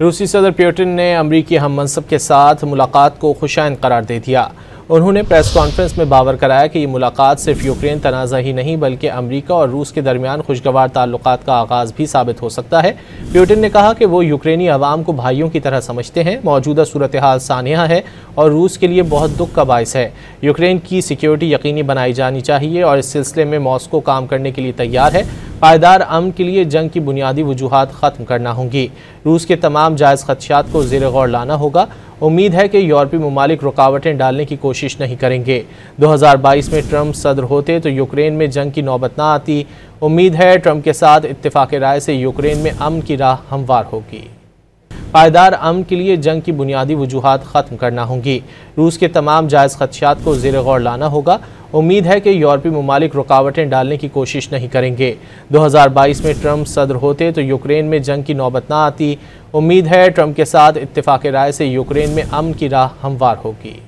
रूसी सदर पुतिन ने अमरीकी हम मनसब के साथ मुलाकात को खुशाइन करार दे दिया। उन्होंने प्रेस कॉन्फ्रेंस में बावर कराया कि ये मुलाकात सिर्फ यूक्रेन तनाज़ा ही नहीं बल्कि अमरीका और रूस के दरमियान खुशगवार ताल्लुकात का आगाज़ भी साबित हो सकता है। पुतिन ने कहा कि वो यूक्रेनी अवाम को भाइयों की तरह समझते हैं। मौजूदा सूरत हाल सानिया है और रूस के लिए बहुत दुख का बायस है। यूक्रेन की सिक्योरिटी यकीनी बनाई जानी चाहिए और इस सिलसिले में मॉस्को काम करने के लिए तैयार है। पायदार अमन के लिए जंग की बुनियादी वजूहात ख़त्म करना होंगी। रूस के तमाम जायज़ खदशात को ज़ेर गौर लाना होगा। उम्मीद है कि यूरोपीय ममालिक रुकावटें डालने की कोशिश नहीं करेंगे। 2022 में ट्रंप सदर होते तो यूक्रेन में जंग की नौबत ना आती। उम्मीद है ट्रंप के साथ इत्तेफाक राय से यूक्रेन में अमन की राह हमवार होगी। पायदार अमन के लिए जंग की बुनियादी वजूहात ख़त्म करना होंगी। रूस के तमाम जायज़ खदशात को ज़ेर गौर लाना होगा। उम्मीद है कि यूरोपीय ममालिक रुकावटें डालने की कोशिश नहीं करेंगे। 2022 में ट्रंप सदर होते तो यूक्रेन में जंग की नौबत ना आती। उम्मीद है ट्रंप के साथ इत्तेफाक राय से यूक्रेन में अमन की राह हमवार होगी।